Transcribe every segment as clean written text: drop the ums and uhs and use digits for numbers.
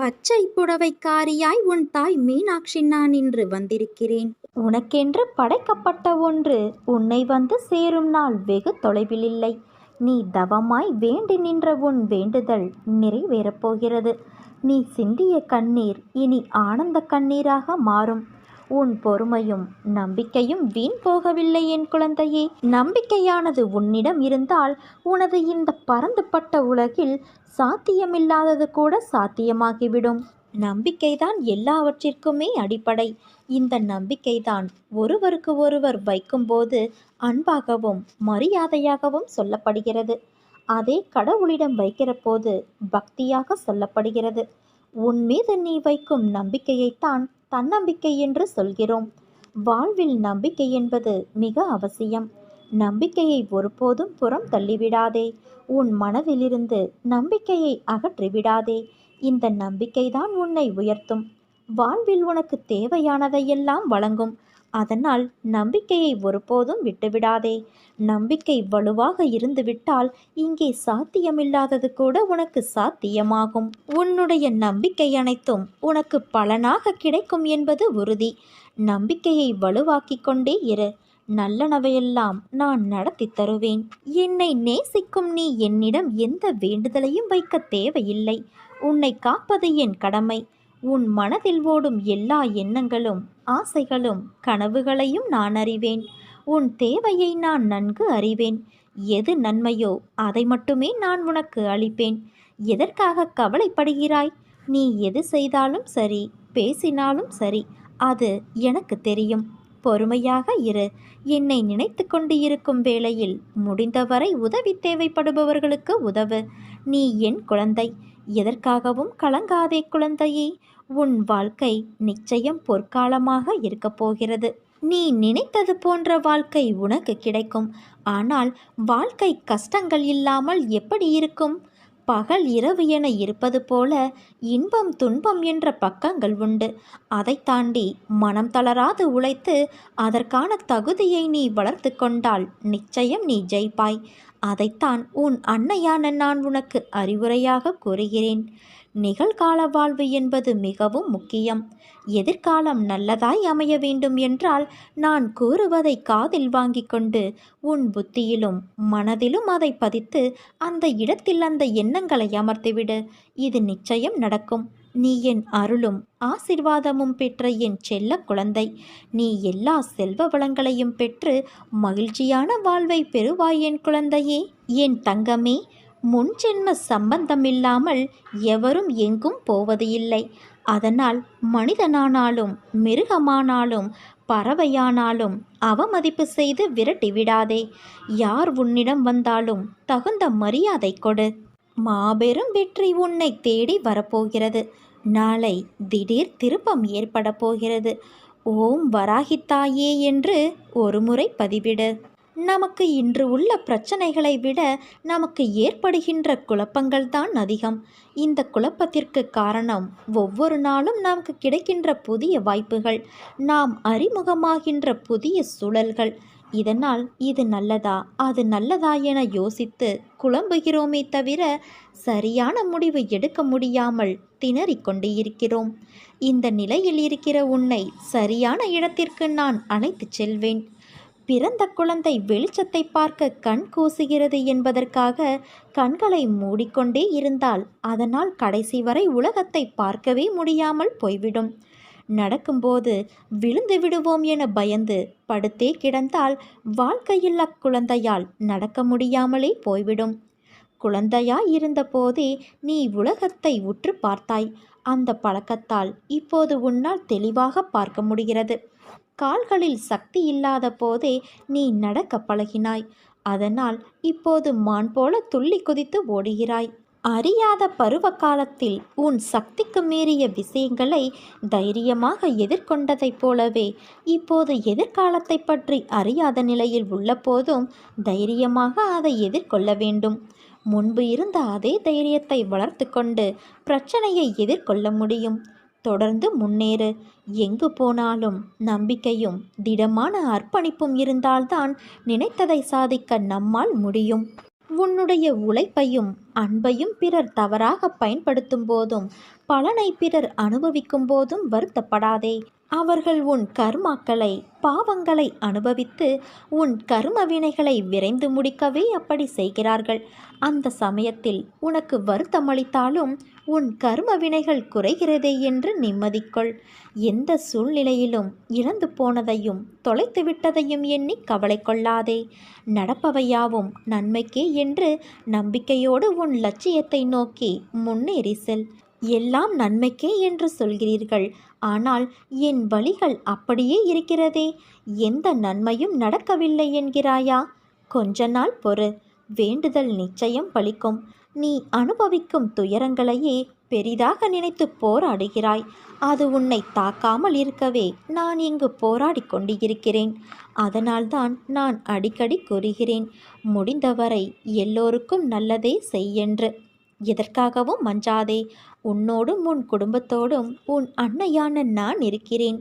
பச்சை புடவைக்காரியாய் உன் தாய் மீனாட்சி நான் இன்று வந்திருக்கிறேன். உனக்கென்று படைக்கப்பட்ட ஒன்று உன்னை வந்து சேரும் நாள் வெகு தொலைவில் இல்லை. நீ தவமாய் வேண்டி நின்ற உன் வேண்டுதல் நிறைவேறப் போகிறது. நீ சிந்திய கண்ணீர் இனி ஆனந்த கண்ணீராக மாறும். உன் பொறுமையும் நம்பிக்கையும் வீண் போகவில்லை என் குழந்தையே. நம்பிக்கையானது உன்னிடம் இருந்தால் உனது இந்த பரந்துபட்ட உலகில் சாத்தியமில்லாதது கூட சாத்தியமாகிவிடும். நம்பிக்கைதான் எல்லாவற்றிற்குமே அடிப்படை. இந்த நம்பிக்கைதான் ஒருவருக்கு ஒருவர் வைக்கும்போது அன்பாகவும் மரியாதையாகவும் சொல்லப்படுகிறது. அதே கடவுளிடம் வைக்கிற போது பக்தியாக சொல்லப்படுகிறது. உன் மீது நீ வைக்கும் நம்பிக்கையைத்தான் தன்னம்பிக்கை என்று சொல்கிறோம். வாழ்வில் நம்பிக்கை என்பது மிக அவசியம். நம்பிக்கையை ஒருபோதும் புறம் தள்ளிவிடாதே. உன் மனதிலிருந்து நம்பிக்கையை அகற்றிவிடாதே. இந்த நம்பிக்கைதான் உன்னை உயர்த்தும். வாழ்வில் உனக்கு தேவையானதையெல்லாம் வழங்கும். அதனால் நம்பிக்கையை ஒருபோதும் விட்டுவிடாதே. நம்பிக்கை வலுவாக இருந்துவிட்டால் இங்கே சாத்தியமில்லாதது கூட உனக்கு சாத்தியமாகும். உன்னுடைய நம்பிக்கை அனைத்தும் உனக்கு பலனாக கிடைக்கும் என்பது உறுதி. நம்பிக்கையை வலுவாக்கிக் கொண்டே இரு. நல்லனவையெல்லாம் நான் நடத்தி தருவேன். என்னை நேசிக்கும் நீ என்னிடம் எந்த வேண்டுதலையும் வைக்க தேவையில்லை. உன்னை காப்பது என் கடமை. உன் மனதில் ஓடும் எல்லா எண்ணங்களும் ஆசைகளும் கனவுகளையும் நான் அறிவேன். உன் தேவையை நான் நன்கு அறிவேன். எது நன்மையோ அதை மட்டுமே நான் உனக்கு அளிப்பேன். எதற்காக கவலைப்படுகிறாய்? நீ எது செய்தாலும் சரி, பேசினாலும் சரி, அது எனக்கு தெரியும். பொறுமையாக இரு. என்னை நினைத்து கொண்டு இருக்கும் வேளையில் முடிந்தவரை உதவி தேவைப்படுபவர்களுக்கு உதவு. நீ என் குழந்தை. எதற்காகவும் கலங்காதே குழந்தையே. உன் வாழ்க்கை நிச்சயம் பொற்காலமாக இருக்கப் போகிறது. நீ நினைத்தது போன்ற வாழ்க்கை உனக்கு கிடைக்கும். ஆனால் வாழ்க்கை கஷ்டங்கள் இல்லாமல் எப்படி இருக்கும்? பகல் இரவு என இருப்பது போல இன்பம் துன்பம் என்ற பக்கங்கள் உண்டு. அதை தாண்டி மனம் தளராது உழைத்து அதற்கான தகுதியை நீ வளர்த்து கொண்டால் நிச்சயம் நீ ஜெயிப்பாய். அதைத்தான் உன் அன்னையான நான் உனக்கு அறிவுரையாக கூறுகிறேன். நிகழ்கால வாழ்வு என்பது மிகவும் முக்கியம். எதிர்காலம் நல்லதாய் அமைய வேண்டும் என்றால் நான் கூறுவதை காதில் வாங்கி கொண்டு உன் புத்தியிலும் மனதிலும் அதை பதித்து அந்த இடத்தில் அந்த எண்ணங்களை அமர்த்திவிடு. இது நிச்சயம் நடக்கும். நீ என் அருளும் ஆசிர்வாதமும் பெற்ற என் செல்ல குழந்தை. நீ எல்லா செல்வ வளங்களையும் பெற்று மகிழ்ச்சியான வாழ்வை பெறுவாய் என் குழந்தையே. என் தங்கமே, முன் ஜென்ம சம்பந்தமில்லாமல் எவரும் எங்கும் போவது இல்லை. அதனால் மனிதனானாலும் மிருகமானாலும் பறவையானாலும் அவமதிப்பு செய்து விரட்டிவிடாதே. யார் உன்னிடம் வந்தாலும் தகுந்த மரியாதை கொடு. மாபெரும் வெற்றி உன்னை தேடி வரப்போகிறது. நாளை திடீர் திருப்பம் ஏற்பட போகிறது. ஓம் வராகித்தாயே என்று ஒருமுறை பதிவிடு. நமக்கு இன்று உள்ள பிரச்சனைகளை விட நமக்கு ஏற்படுகின்ற குழப்பங்கள் தான் அதிகம். இந்த குழப்பத்திற்கு காரணம் ஒவ்வொரு நாளும் நமக்கு கிடைக்கின்ற புதிய வாய்ப்புகள், நாம் அறிமுகமாகின்ற புதிய சூழல்கள். இதனால் இது நல்லதா அது நல்லதா என யோசித்து குழம்புகிறோமே தவிர சரியான முடிவு எடுக்க முடியாமல் திணறிக் கொண்டு இருக்கிறோம். இந்த நிலையில் இருக்கிற உன்னை சரியான இடத்திற்கு நான் அழைத்துச் செல்வேன். பிறந்த குழந்தை வெளிச்சத்தை பார்க்க கண் கூசுகிறது என்பதற்காக கண்களை மூடிக்கொண்டே இருந்தால் அதனால் கடைசி வரை உலகத்தை பார்க்கவே முடியாமல் போய்விடும். நடக்கும்போது விழுந்து விடுவோம் என பயந்து படுத்தே கிடந்தால் வாழ்க்கையில் அக்குழந்தையால் நடக்க முடியாமலே போய்விடும். குழந்தையாய் இருந்த போதே நீ உலகத்தை உற்று பார்த்தாய். அந்த பழக்கத்தால் இப்போது உன்னால் தெளிவாக பார்க்க முடிகிறது. கால்களில் சக்தி இல்லாத போதே நீ நடக்க பழகினாய். அதனால் இப்போது மான் போல துள்ளி குதித்து ஓடுகிறாய். அறியாத பருவ காலத்தில் உன் சக்திக்கு மீறிய விஷயங்களை தைரியமாக எதிர்கொண்டதைப் போலவே இப்போது எதிர்காலத்தை பற்றி அறியாத நிலையில் உள்ள போதும் தைரியமாக அதை எதிர்கொள்ள வேண்டும். முன்பு இருந்த அதே தைரியத்தை வளர்த்து கொண்டு பிரச்சனையை எதிர்கொள்ள முடியும். தொடர்ந்து முன்னேறு. எங்கு போனாலும் நம்பிக்கையும் திடமான அர்ப்பணிப்பும் இருந்தால்தான் நினைத்ததை சாதிக்க நம்மால் முடியும். உன்னுடைய உழைப்பையும் அன்பையும் பிறர் தவறாக பயன்படுத்தும் போதும் பலனை பிறர் அனுபவிக்கும் போதும் வருத்தப்படாதே. அவர்கள் உன் கர்மாக்களை பாவங்களை அனுபவித்து உன் கர்ம வினைகளை விரைந்து முடிக்கவே அப்படி செய்கிறார்கள். அந்த சமயத்தில் உனக்கு வருத்தமளித்தாலும் உன் கர்ம வினைகள் குறைகிறதே என்று நிம்மதிக்கொள். எந்த சூழ்நிலையிலும் இழந்து போனதையும் தொலைத்து விட்டதையும் எண்ணி கவலை கொள்ளாதே. நடப்பவையாவும் நன்மைக்கே என்று நம்பிக்கையோடு உன் லட்சியத்தை நோக்கி முன்னேறி செல். எல்லாம் நன்மைக்கே என்று சொல்கிறீர்கள், ஆனால் என் வழிகள் அப்படியே இருக்கிறதே, எந்த நன்மையும் நடக்கவில்லை என்கிறாயா? கொஞ்ச நாள் பொறு, வேண்டுதல் நிச்சயம் பலிக்கும். நீ அனுபவிக்கும் துயரங்களையே பெரிதாக நினைத்து போராடுகிறாய். அது உன்னை தாக்காமல் இருக்கவே நான் இங்கு போராடி கொண்டிருக்கிறேன். அதனால்தான் நான் அடிக்கடி கூறுகிறேன், முடிந்தவரை எல்லோருக்கும் நல்லதே செய்யென்று. எதற்காகவும் மஞ்சாதே. உன்னோடும் உன் குடும்பத்தோடும் உன் அன்னையான நான் இருக்கிறேன்.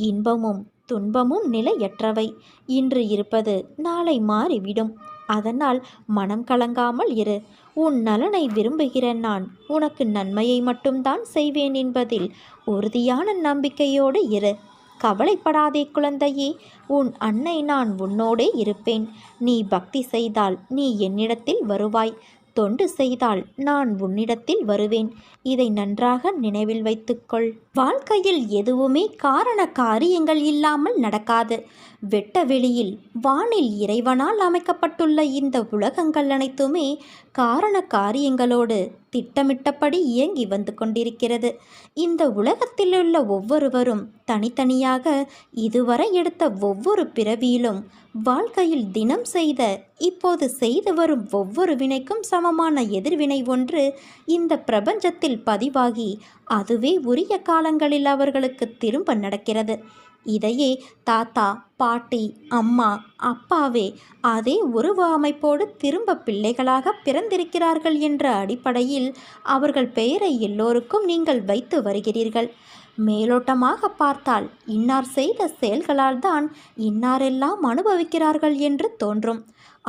இன்பமும் துன்பமும் நிலையற்றவை. இன்று இருப்பது நாளை மாறிவிடும். அதனால் மனம் கலங்காமல் இரு. உன் நலனை விரும்புகிற நான் உனக்கு நன்மையை மட்டும்தான் செய்வேன் என்பதில் உறுதியான நம்பிக்கையோடு இரு. கவலைப்படாதே குழந்தையே, உன் அன்னை நான் உன்னோடே இருப்பேன். நீ பக்தி செய்தால் நீ என்னிடத்தில் வருவாய். தொண்டு செய்தால் நான் உன்னிடத்தில் வருவேன். இதை நன்றாக நினைவில் வைத்துக்கொள். வாழ்க்கையில் எதுவுமே காரண காரியங்கள் இல்லாமல் நடக்காது. வெட்ட வெளியில் வானில் இறைவனால் அமைக்கப்பட்டுள்ள இந்த உலகங்கள் அனைத்துமே காரண காரியங்களோடு திட்டமிட்டபடி இயங்கி வந்து கொண்டிருக்கிறது. இந்த உலகத்திலுள்ள ஒவ்வொருவரும் தனித்தனியாக இதுவரை எடுத்த ஒவ்வொரு பிறவியிலும் வாழ்க்கையில் தினம் செய்த இப்போது செய்து வரும் ஒவ்வொரு வினைக்கும் சமமான எதிர்வினை ஒன்று இந்த பிரபஞ்சத்தில் பதிவாகி அதுவே உரிய காலங்களில் அவர்களுக்கு திரும்ப நடக்கிறது. இதையே தாத்தா பாட்டி அம்மா அப்பாவே அதே உருவ அமைப்போடு திரும்ப பிள்ளைகளாக பிறந்திருக்கிறார்கள் என்ற அடிப்படையில் அவர்கள் பெயரை எல்லோருக்கும் நீங்கள் வைத்து வருகிறீர்கள். மேலோட்டமாக பார்த்தால் இன்னார் செய்த செயல்களால் தான் இன்னாரெல்லாம் அனுபவிக்கிறார்கள் என்று தோன்றும்.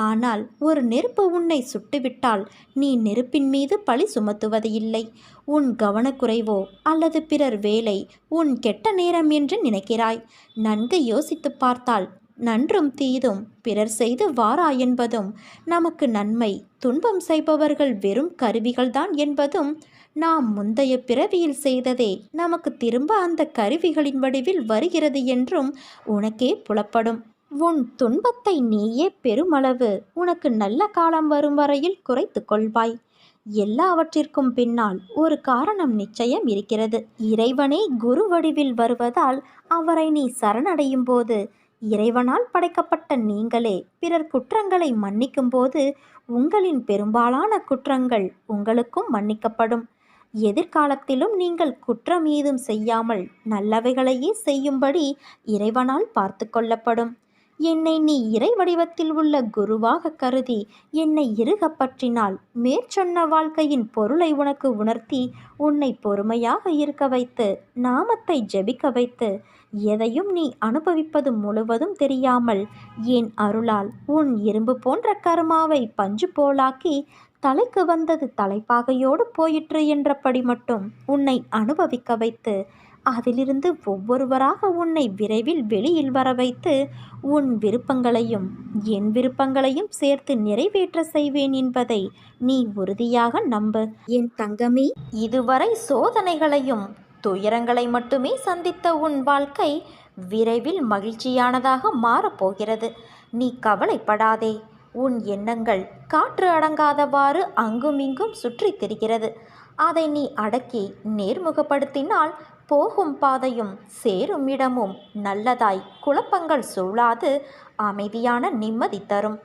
ஆனால் ஒரு நெருப்பு உன்னை சுட்டுவிட்டால் நீ நெருப்பின் மீது பழி சுமத்துவது இல்லை. உன் கவனக்குறைவோ அல்லது பிறர் வேலை உன் கெட்ட நேரம் என்று நினைக்கிறாய். நன்கு யோசித்து பார்த்தால் நன்றும் தீதும் பிறர் செய்து வாரா என்பதும் நமக்கு நன்மை துன்பம் செய்பவர்கள் வெறும் கருவிகள்தான் என்பதும் நாம் முந்தைய பிறவியில் செய்ததே நமக்கு திரும்ப அந்த கருவிகளின் வடிவில் வருகிறது என்றும் உனக்கே புலப்படும். உன் துன்பத்தை நீயே பெருமளவு உனக்கு நல்ல காலம் வரும் வரையில் குறைத்து கொள்வாய். எல்லாவற்றிற்கும் பின்னால் ஒரு காரணம் நிச்சயம் இருக்கிறது. இறைவனே குரு வடிவில் வருவதால் அவரை நீ சரணடையும் போது இறைவனால் படைக்கப்பட்ட நீங்களே பிறர் குற்றங்களை மன்னிக்கும் போது உங்களின் பெரும்பாலான குற்றங்கள் உங்களுக்கும் மன்னிக்கப்படும். எதிர்காலத்திலும் நீங்கள் குற்றம் ஏதும் செய்யாமல் நல்லவைகளையே செய்யும்படி இறைவனால் பார்த்து கொள்ளப்படும். என்னை நீ இறை வடிவத்தில் உள்ள குருவாக கருதி என்னை இறுக பற்றினால் மேற்சொன்ன வாழ்க்கையின் பொருளை உனக்கு உணர்த்தி உன்னை பொறுமையாக இருக்க வைத்து நாமத்தை ஜெபிக்க வைத்து எதையும் நீ அனுபவிப்பது முழுவதும் தெரியாமல் என் அருளால் உன் இரும்பு போன்ற கர்மாவை பஞ்சு போலாக்கி தலைக்கு வந்தது தலைப்பாகையோடு போயிற்று என்றபடி மட்டும் உன்னை அனுபவிக்க வைத்து அதிலிருந்து ஒவ்வொருவராக உன்னை விரைவில் வெளியில் வர வைத்து உன் விருப்பங்களையும் என் விருப்பங்களையும் சேர்த்து நிறைவேற்ற செய்வேன் என்பதை நீ உறுதியாக நம்பு என் தங்கமே. இதுவரை சோதனைகளையும் துயரங்களை மட்டுமே சந்தித்த உன் வாழ்க்கை விரைவில் மகிழ்ச்சியானதாக மாறப்போகிறது. நீ கவலைப்படாதே. உன் எண்ணங்கள் காற்று அடங்காதவாறு அங்குமிங்கும் சுற்றி திரிகிறது. அதை நீ அடக்கி நேர்முகப்படுத்தினால் போகும் பாதையும் சேரும் இடமும் நல்லதாய் குழப்பங்கள் சூழாது அமைதியான நிம்மதி தரும்.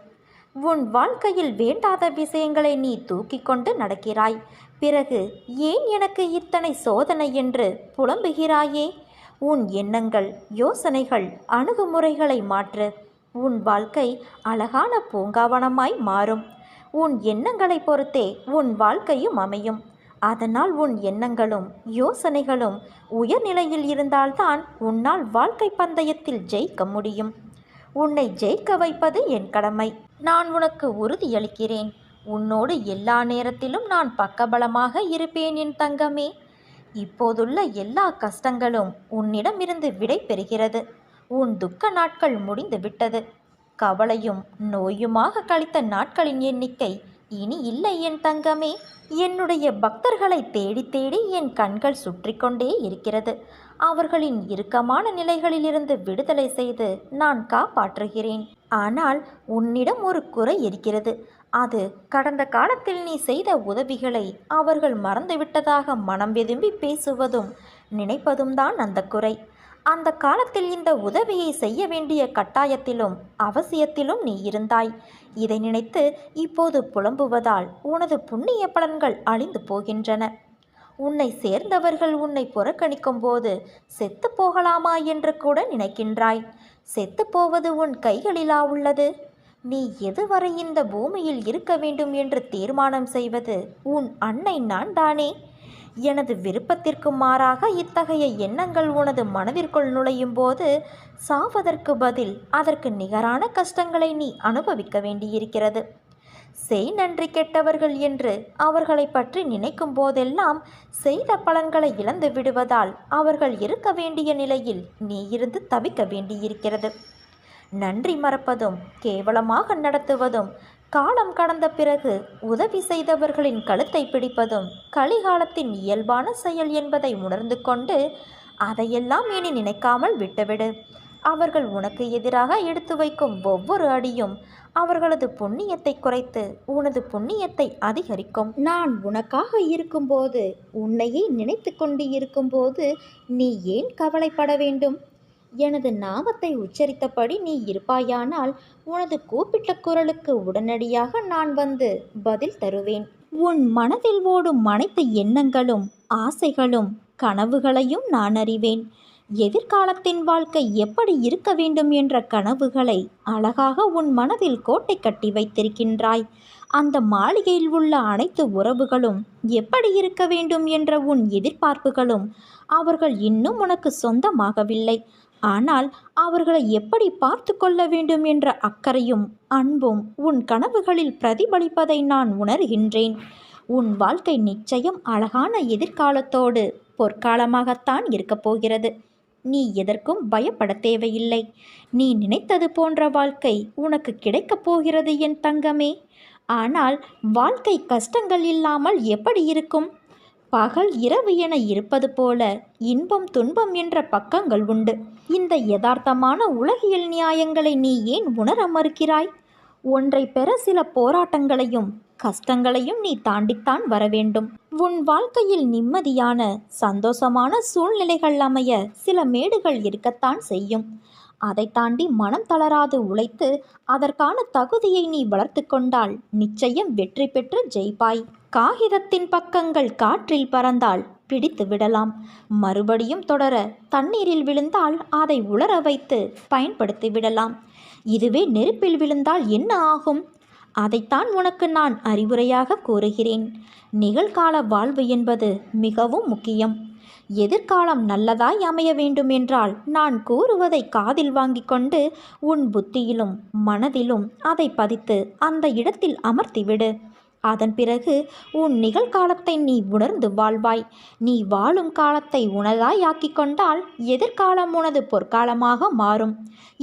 உன் வாழ்க்கையில் வேண்டாத விஷயங்களை நீ தூக்கி கொண்டு நடக்கிறாய். பிறகு ஏன் எனக்கு இத்தனை சோதனை என்று புலம்புகிறாயே? உன் எண்ணங்கள் யோசனைகள் அணுகுமுறைகளை மாற்று. உன் வாழ்க்கை அழகான பூங்காவனமாய் மாறும். உன் எண்ணங்களை பொறுத்தே உன் வாழ்க்கையும் அமையும். அதனால் உன் எண்ணங்களும் யோசனைகளும் உயர்நிலையில் இருந்தால்தான் உன்னால் வாழ்க்கை பந்தயத்தில் ஜெயிக்க முடியும். உன்னை ஜெயிக்க வைப்பது என் கடமை. நான் உனக்கு உறுதியளிக்கிறேன். உன்னோடு எல்லா நேரத்திலும் நான் பக்கபலமாக இருப்பேன் என் தங்கமே. இப்போதுள்ள எல்லா கஷ்டங்களும் உன்னிடமிருந்து விடை பெறுகிறது. உன் துக்க நாட்கள் முடிந்து விட்டது. கவலையும் நோயுமாக கழித்த நாட்களின் எண்ணிக்கை இனி இல்லை என் தங்கமே. என்னுடைய பக்தர்களை தேடி தேடி என் கண்கள் சுற்றி கொண்டே இருக்கிறது. அவர்களின் இறுக்கமான நிலைகளிலிருந்து விடுதலை செய்து நான் காப்பாற்றுகிறேன். ஆனால் உன்னிடம் ஒரு குறை இருக்கிறது. அது கடந்த காலத்தில் நீ செய்த உதவிகளை அவர்கள் மறந்துவிட்டதாக மனம் வெதும்பி பேசுவதும் நினைப்பதும் தான் அந்த குறை. அந்த காலத்தில் இந்த உதவியை செய்ய வேண்டிய கட்டாயத்திலும் அவசியத்திலும் நீ இருந்தாய். இதை நினைத்து இப்போது புலம்புவதால் உனது புண்ணிய பலன்கள் அழிந்து போகின்றன. உன்னை சேர்ந்தவர்கள் உன்னை புறக்கணிக்கும் போது செத்து போகலாமா என்று கூட நினைக்கின்றாய். செத்து போவது உன் கைகளிலா உள்ளது? நீ எதுவரை இந்த பூமியில் இருக்க வேண்டும் என்று தீர்மானம் செய்வது உன் அன்னை நான் தானே. எனது விருப்பத்திற்கு மாறாக இத்தகைய எண்ணங்கள் உனது மனதிற்குள் நுழையும் போது சாவதற்கு பதில் அதற்கு நிகரான கஷ்டங்களை நீ அனுபவிக்க வேண்டியிருக்கிறது. செய் நன்றி கெட்டவர்கள் என்று அவர்களை பற்றி நினைக்கும் போதெல்லாம் செய்த பலன்களை இழந்து விடுவதால் அவர்கள் இருக்க வேண்டிய நிலையில் நீ இருந்து தவிக்க வேண்டியிருக்கிறது. நன்றி மறப்பதும் கேவலமாக நடத்துவதும் காலம் கடந்த பிறகு உதவி செய்தவர்களின் கழுத்தை பிடிப்பதும் கலிகாலத்தின் இயல்பான செயல் என்பதை உணர்ந்து கொண்டு அதையெல்லாம் இனி நினைக்காமல் விட்டுவிடு. அவர்கள் உனக்கு எதிராக எடுத்து வைக்கும் ஒவ்வொரு அடியும் அவர்களது புண்ணியத்தை குறைத்து உனது புண்ணியத்தை அதிகரிக்கும். நான் உனக்காக இருக்கும்போது, உன்னையே நினைத்து கொண்டு இருக்கும்போது நீ ஏன் கவலைப்பட வேண்டும்? எனது நாமத்தை உச்சரித்தபடி நீ இருப்பாயானால் உனது கூப்பிட்ட குரலுக்கு உடனடியாக நான் வந்து பதில் தருவேன். உன் மனதில் ஓடும் அனைத்து எண்ணங்களும் ஆசைகளும் கனவுகளையும் நான் அறிவேன். எதிர்காலத்தின் வாழ்க்கை எப்படி இருக்க வேண்டும் என்ற கனவுகளை அழகாக உன் மனதில் கோட்டை கட்டி வைத்திருக்கின்றாய். அந்த மாளிகையில் உள்ள அனைத்து உறவுகளும் எப்படி இருக்க வேண்டும் என்ற உன் எதிர்பார்ப்புகளும் அவர்கள் இன்னும் உனக்கு சொந்தமாகவில்லை. ஆனால் அவர்களை எப்படி பார்த்து கொள்ள வேண்டும் என்ற அக்கறையும் அன்பும் உன் கனவுகளில் பிரதிபலிப்பதை நான் உணர்கின்றேன். உன் வாழ்க்கை நிச்சயம் அழகான எதிர்காலத்தோடு பொற்காலமாகத்தான் இருக்கப் போகிறது. நீ எதற்கும் பயப்பட தேவையில்லை. நீ நினைத்தது போன்ற வாழ்க்கை உனக்கு கிடைக்கப் போகிறது என் தங்கமே. ஆனால் வாழ்க்கை கஷ்டங்கள் இல்லாமல் எப்படி இருக்கும்? பகல் இரவு என இருப்பது போல இன்பம் துன்பம் என்ற பக்கங்கள் உண்டு. இந்த யதார்த்தமான உலகியல் நியாயங்களை நீ ஏன் உணர மறுக்கிறாய்? ஒன்றை பெற சில போராட்டங்களையும் கஷ்டங்களையும் நீ தாண்டித்தான் வர வேண்டும். உன் வாழ்க்கையில் நிம்மதியான சந்தோஷமான சூழ்நிலைகள் அமைய சில மேடுகள் இருக்கத்தான் செய்யும். அதை தாண்டி மனம் தளராது உழைத்து அதற்கான தகுதியை நீ வளர்த்து கொண்டால் நிச்சயம் வெற்றி பெற்று ஜெயிப்பாய். காகிதத்தின் பக்கங்கள் காற்றில் பறந்தால் பிடித்து விடலாம். மறுபடியும் தொடர தண்ணீரில் விழுந்தால் அதை உலர வைத்து பயன்படுத்தி விடலாம். இதுவே நெருப்பில் விழுந்தால் என்ன ஆகும்? அதைத்தான் உனக்கு நான் அறிவுரையாக கூறுகிறேன். நிகழ்கால வாழ்வு என்பது மிகவும் முக்கியம். எதிர்காலம் நல்லதாய் அமைய வேண்டுமென்றால் நான் கூறுவதை காதில் வாங்கி கொண்டு உன் புத்தியிலும் மனதிலும் அதை பதித்து அந்த இடத்தில் அமர்த்திவிடு. அதன் பிறகு உன் நிகழ்காலத்தை நீ உணர்ந்து வாழ்வாய். நீ வாழும் காலத்தை உனதாய் ஆக்கி கொண்டால் எதிர்காலம் உனது பொற்காலமாக மாறும்.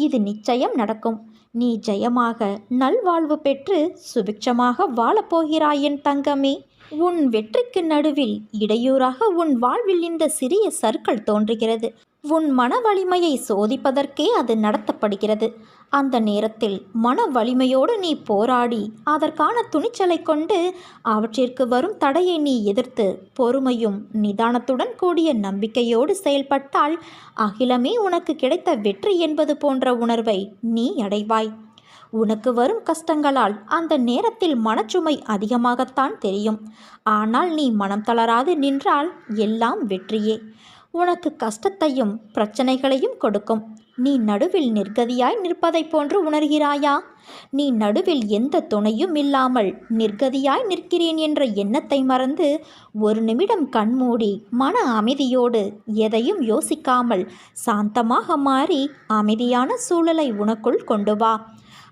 இது நிச்சயம் நடக்கும். நீ ஜெயமாக நல்வாழ்வு பெற்று சுபிட்சமாக வாழப்போகிறாய் என் தங்கமே. உன் வெற்றிக்கு நடுவில் இடையூறாக உன் வாழ்வில் இந்த சிறிய சறுக்கல் தோன்றுகிறது. உன் மன வலிமையை சோதிப்பதற்கே அது நடத்தப்படுகிறது. அந்த நேரத்தில் மன வலிமையோடு நீ போராடி அதற்கான துணிச்சலை கொண்டு அவற்றிற்கு வரும் தடையை நீ எதிர்த்து பொறுமையும் நிதானத்துடன் கூடிய நம்பிக்கையோடு செயல்பட்டால் அகிலமே உனக்கு கிடைத்த வெற்றி என்பது போன்ற உணர்வை நீ அடைவாய். உனக்கு வரும் கஷ்டங்களால் அந்த நேரத்தில் மனச்சுமை அதிகமாகத்தான் தெரியும். ஆனால் நீ மனம் தளராது நின்றால் எல்லாம் வெற்றியே. உனக்கு கஷ்டத்தையும் பிரச்சனைகளையும் கொடுக்கும். நீ நடுவில் நிர்கதியாய் நிற்பதைப் போன்று உணர்கிறாயா? நீ நடுவில் எந்த துணையும் இல்லாமல் நிர்கதியாய் நிற்கிறேன் என்ற எண்ணத்தை மறந்து ஒரு நிமிடம் கண்மூடி மன அமைதியோடு எதையும் யோசிக்காமல் சாந்தமாக மாறி அமைதியான சூழலை உனக்குள் கொண்டு வா.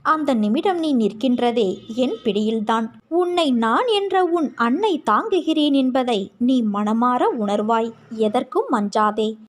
அந்த நிமிடம் நீ நிற்கின்றதே என் பிடியில்தான். உன்னை நான் என்ற உன் அன்னை தாங்குகிறேன் என்பதை நீ மனமாற உணர்வாய். எதற்கும் அஞ்சாதே.